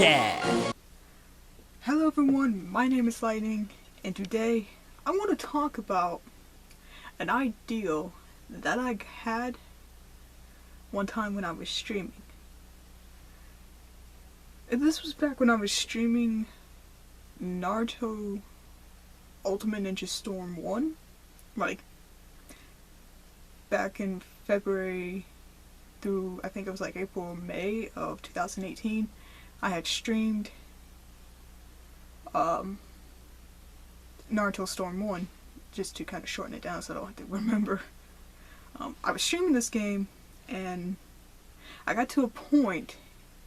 Podcast. Hello everyone, my name is Lightning, and today I want to talk about an ideal that I had one time when I was streaming. And this was back when I was streaming Naruto Ultimate Ninja Storm 1, like back in February through I think it was like April or May of 2018. I had streamed Naruto Storm 1, just to kind of shorten it down so I don't have to remember. I was streaming this game, and I got to a point,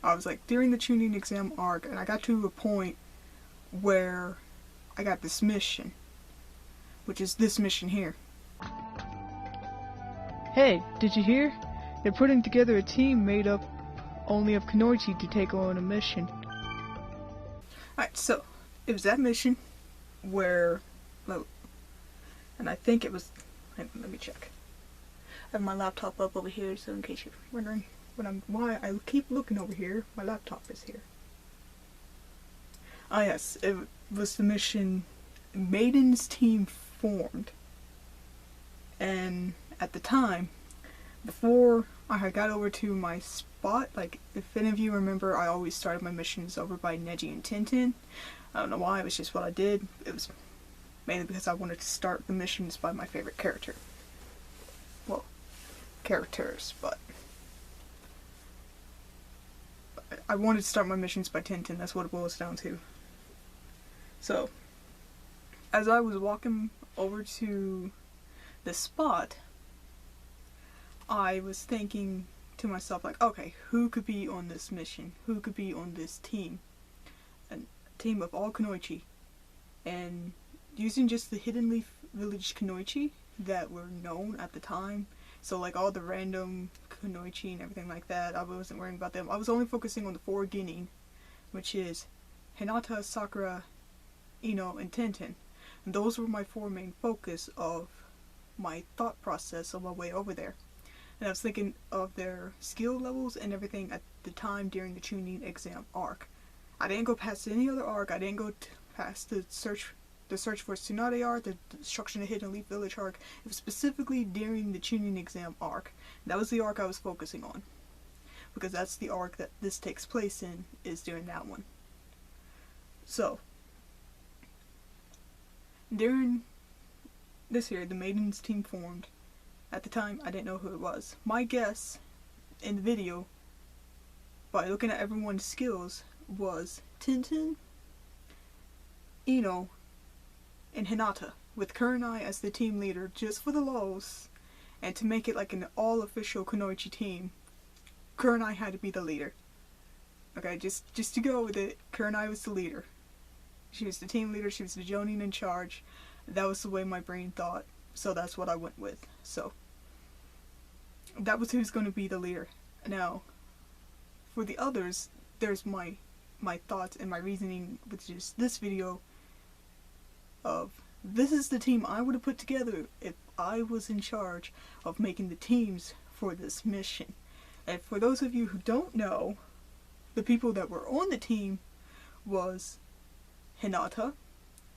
I was like during the tuning exam arc, and I got to a point where I got this mission, which is this mission here. Hey, did you hear? They're putting together a team made up only of Kunoichi to take on a mission. Alright, so it was that mission where, and I think it was, let me check. I have my laptop up over here, so in case you're wondering why I keep looking over here, my laptop is here. Ah yes, it was the mission Maiden's Team Formed. And at the time, before I had got over to my spot, like if any of you remember, I always started my missions over by Neji and Tintin. I don't know why, it was just what I did. It was mainly because I wanted to start the missions by my favorite character. Well, characters, but I wanted to start my missions by Tintin, that's what it boils down to. So, as I was walking over to the spot, I was thinking to myself, like, okay, who could be on this mission? Who could be on this team? A team of all Kunoichi. And using just the Hidden Leaf Village Kunoichi that were known at the time, so like all the random Kunoichi and everything like that, I wasn't worrying about them. I was only focusing on the four Genin, which is Hinata, Sakura, Ino, and Tintin. And those were my four main focus of my thought process on my way over there. And I was thinking of their skill levels and everything at the time during the tuning exam arc. I didn't go past any other arc. I didn't go past the search for Tsunade arc, the destruction of Hidden Leaf Village arc. It was specifically during the tuning exam arc. That was the arc I was focusing on, because that's the arc that this takes place in, is during that one. So, during this year, the Maiden's Team formed. At the time, I didn't know who it was. My guess in the video, by looking at everyone's skills, was Tintin, Ino, and Hinata, with Kurenai as the team leader, just for the lulz, and to make it like an all-official Kunoichi team, Kurenai had to be the leader. Okay, just to go with it, Kurenai was the leader. She was the team leader, she was the Jonin in charge. That was the way my brain thought, so that's what I went with. So, that was who's going to be the leader. Now, for the others, there's my thoughts and my reasoning with just this video of, this is the team I would have put together if I was in charge of making the teams for this mission. And for those of you who don't know, the people that were on the team was Hinata,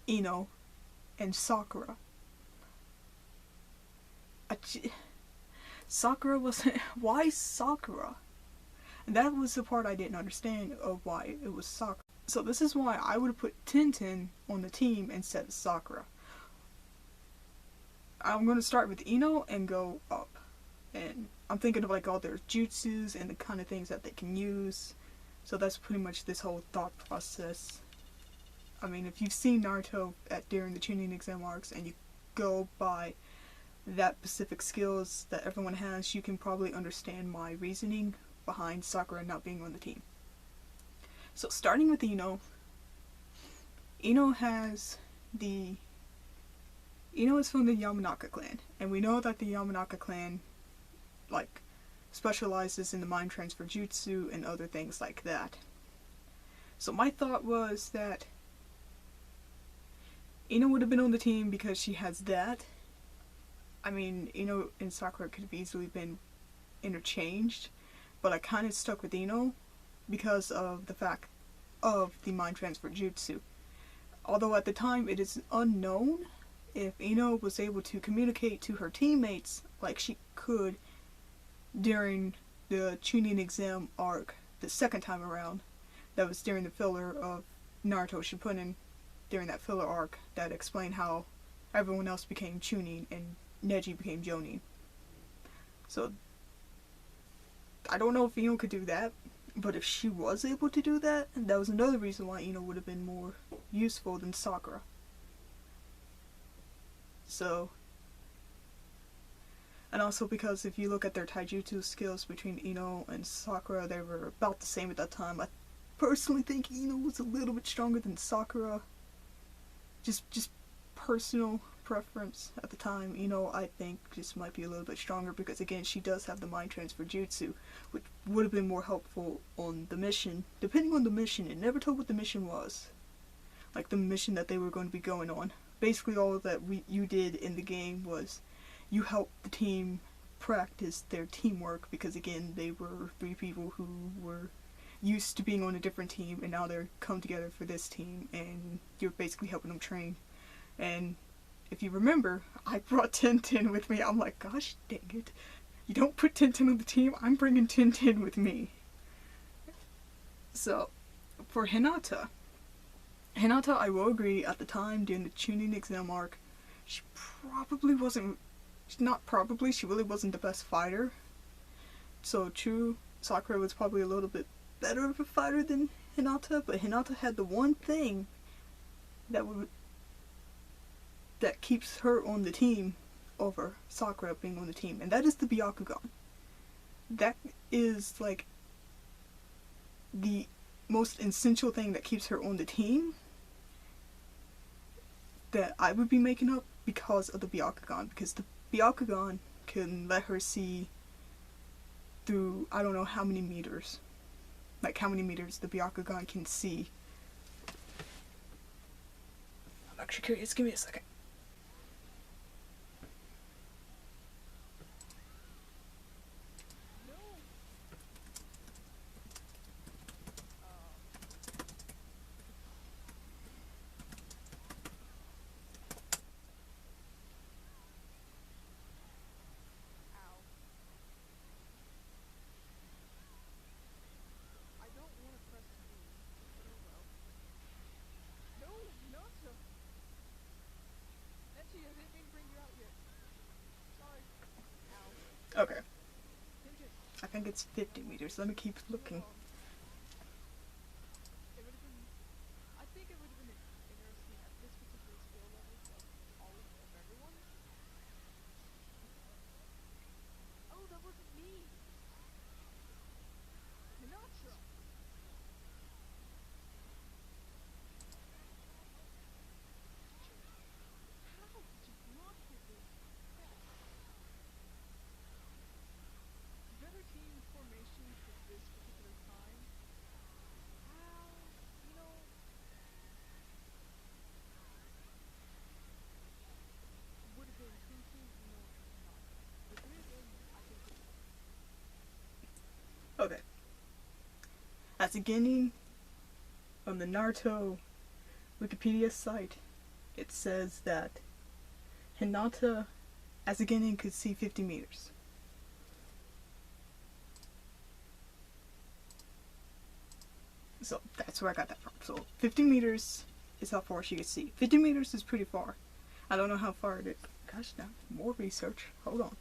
Ino, and Sakura. Sakura wasn't... Why Sakura? And that was the part I didn't understand of why it was Sakura. So this is why I would have put Tintin on the team instead of Sakura. I'm going to start with Ino and go up. And I'm thinking of like all their jutsus and the kind of things that they can use. So that's pretty much this whole thought process. I mean, if you've seen Naruto during the tuning exam arcs and you go by that specific skills that everyone has, you can probably understand my reasoning behind Sakura not being on the team. So starting with Ino is from the Yamanaka clan, and we know that the Yamanaka clan like specializes in the mind transfer jutsu and other things like that. So my thought was that Ino would have been on the team because she has that. I mean, Ino and Sakura could have easily been interchanged, but I kind of stuck with Ino because of the fact of the mind transfer jutsu. Although at the time it is unknown if Ino was able to communicate to her teammates like she could during the Chunin exam arc the second time around. That was during the filler of Naruto Shippuden, during that filler arc that explained how everyone else became Chunin and Neji became Jonin. So I don't know if Ino could do that, but if she was able to do that, that was another reason why Ino would have been more useful than Sakura. So, and also because if you look at their taijutsu skills between Ino and Sakura, they were about the same at that time. I personally think Ino was a little bit stronger than Sakura. Just personal preference at the time. Ino, I think, just might be a little bit stronger because, again, she does have the mind transfer jutsu, which would have been more helpful on the mission. Depending on the mission, it never told what the mission was. Like the mission that they were going to be going on. Basically, all that you did in the game was you helped the team practice their teamwork because, again, they were three people who were used to being on a different team and now they're come together for this team and you're basically helping them train. And if you remember, I brought Tintin with me. I'm like, gosh dang it. You don't put Tintin on the team, I'm bringing Tintin with me. So, for Hinata, I will agree, at the time during the Chunin exam arc, she probably wasn't, not probably, she really wasn't the best fighter. So true, Sakura was probably a little bit better of a fighter than Hinata, but Hinata had the one thing that keeps her on the team over Sakura being on the team, and that is the Byakugan. That is like the most essential thing that keeps her on the team that I would be making up because of the Byakugan, because the Byakugan can let her see through I don't know how many meters. Like how many meters the Byakugan can see. I'm actually curious, give me a second. Okay. I think it's 50 meters. Let me keep looking. Okay. At the beginning on the Naruto Wikipedia site, it says that Hinata, as a beginning, could see 50 meters. So that's where I got that from. So 50 meters is how far she could see. 50 meters is pretty far. I don't know how far it is. Gosh, now more research. Hold on.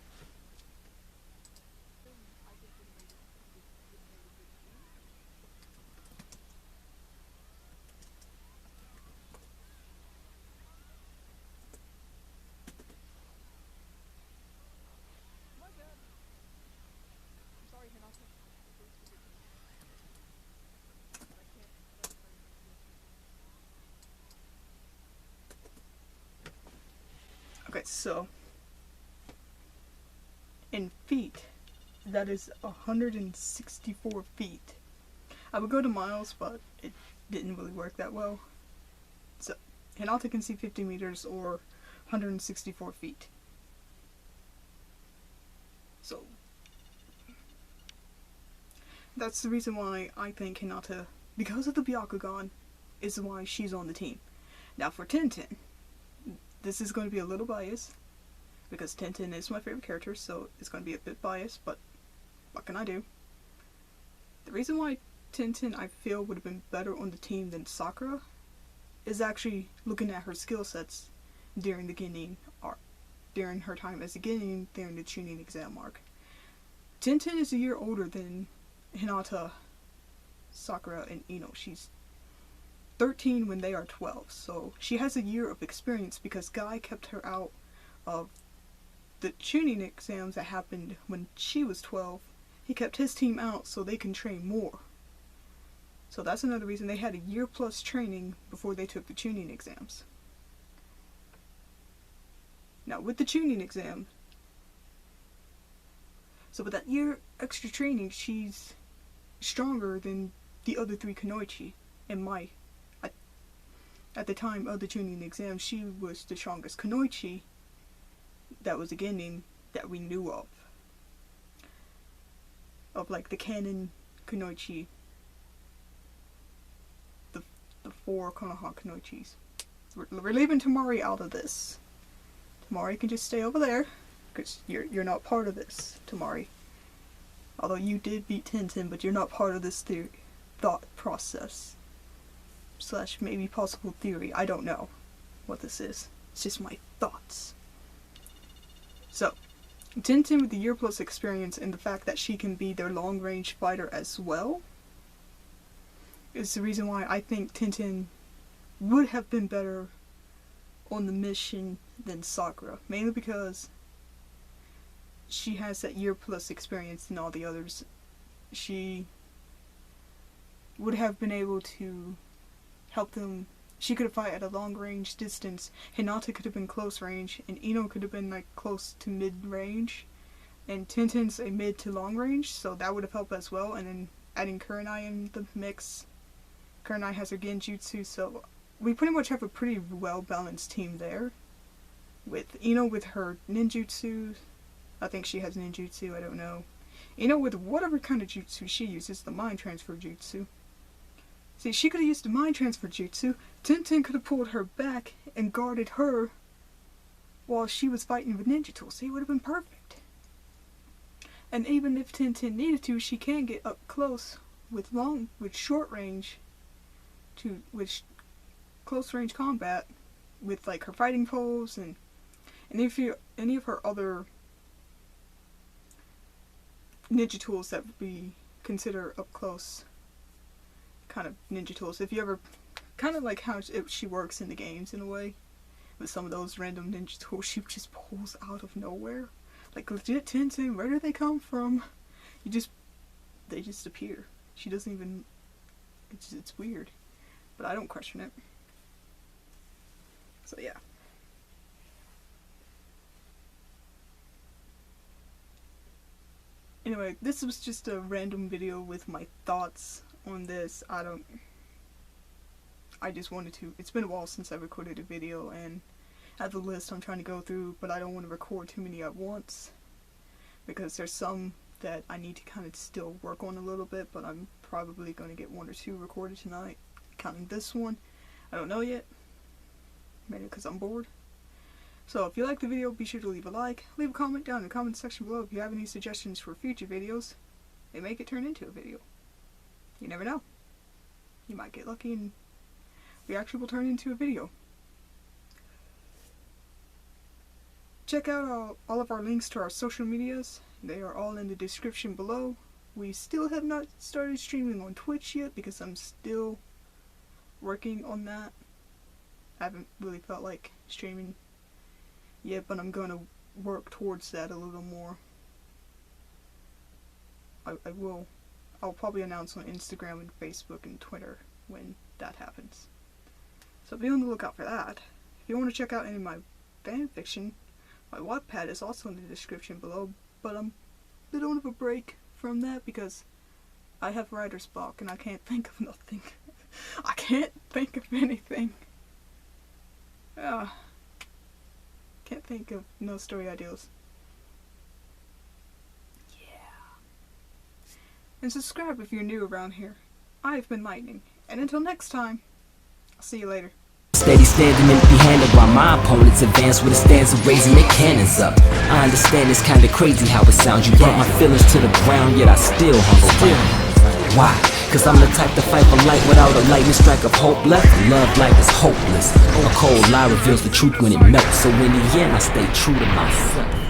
Okay, so in feet, that is 164 feet. I would go to miles, but it didn't really work that well. So Hinata can see 50 meters or 164 feet. So that's the reason why I think Hinata because of the Byakugan is why she's on the team. Now for Tintin, this is going to be a little biased, because Tintin is my favorite character, so it's going to be a bit biased, but what can I do? The reason why Tintin I feel would have been better on the team than Sakura is actually looking at her skill sets during the Genin arc, during her time as a Genin during the Chunin exam arc. Tintin is a year older than Hinata, Sakura, and Ino. She's 13 when they are 12, so she has a year of experience because Guy kept her out of the Chunin exams that happened when she was 12. He kept his team out so they can train more. So that's another reason they had a year plus training before they took the Chunin exams. Now with the Chunin exam, so with that year extra training, she's stronger than the other 3 Kunoichi. And at the time of the Chunin exam, she was the strongest Kunoichi that was a Genin that we knew of. Of like the canon Kunoichi, the 4 Konoha Kunoichis. We're leaving Tamari out of this. Tamari can just stay over there, because you're not part of this, Tamari. Although you did beat Tintin, but you're not part of this thought process. / maybe possible theory. I don't know what this is. It's just my thoughts. So, Tintin with the year plus experience and the fact that she can be their long range fighter as well is the reason why I think Tintin would have been better on the mission than Sakura. Mainly because she has that year plus experience than all the others. She would have been able to help them. She could have fought at a long range distance. Hinata could have been close range, and Ino could have been like close to mid range, and Tintin's a mid to long range, so that would have helped as well. And then adding Kurenai in the mix. Kurenai has her Genjutsu, so we pretty much have a pretty well balanced team there. With Ino with her ninjutsu, I think she has ninjutsu, I don't know. Ino with whatever kind of jutsu she uses, the mind transfer jutsu. See, she could have used the mind transfer jutsu. Tintin could have pulled her back and guarded her while she was fighting with ninja tools. See, it would have been perfect. And even if Tintin needed to, she can get up close with short range with close range combat with like her fighting pose and any of her other ninja tools that we consider up close kind of ninja tools. If you ever kind of like how she works in the games in a way, with some of those random ninja tools she just pulls out of nowhere, like legit Tintin, where do they come from? They just appear. She doesn't even, it's weird, but I don't question it. So yeah. Anyway, this was just a random video with my thoughts on this. I just wanted to, it's been a while since I recorded a video, and I have a list I'm trying to go through, but I don't want to record too many at once, because there's some that I need to kind of still work on a little bit, but I'm probably going to get 1 or 2 recorded tonight, counting this one. I don't know yet, maybe because I'm bored. So if you like the video, be sure to leave a like, leave a comment down in the comment section below if you have any suggestions for future videos, and make it turn into a video. You never know. You might get lucky and we actually will turn into a video. Check out all of our links to our social medias. They are all in the description below. We still have not started streaming on Twitch yet because I'm still working on that. I haven't really felt like streaming yet, but I'm going to work towards that a little more. I will. I'll probably announce on Instagram and Facebook and Twitter when that happens. So be on the lookout for that. If you want to check out any of my fanfiction, my Wattpad is also in the description below, but I'm a bit on of a break from that because I have writer's block and I can't think of nothing. I can't think of anything. Can't think of no story ideas. And subscribe if you're new around here. I've been Lightning, and until next time, I'll see you later. Steady standing empty-handed while my opponents advance with a stance of raising their cannons up. I understand it's kinda crazy how it sounds. You brought my feelings to the ground, yet I still hung around. Why? Cause I'm the type to fight for light without a lightning strike of hope left. A love life is hopeless. A cold lie reveals the truth when it melts. So in the end I stay true to myself.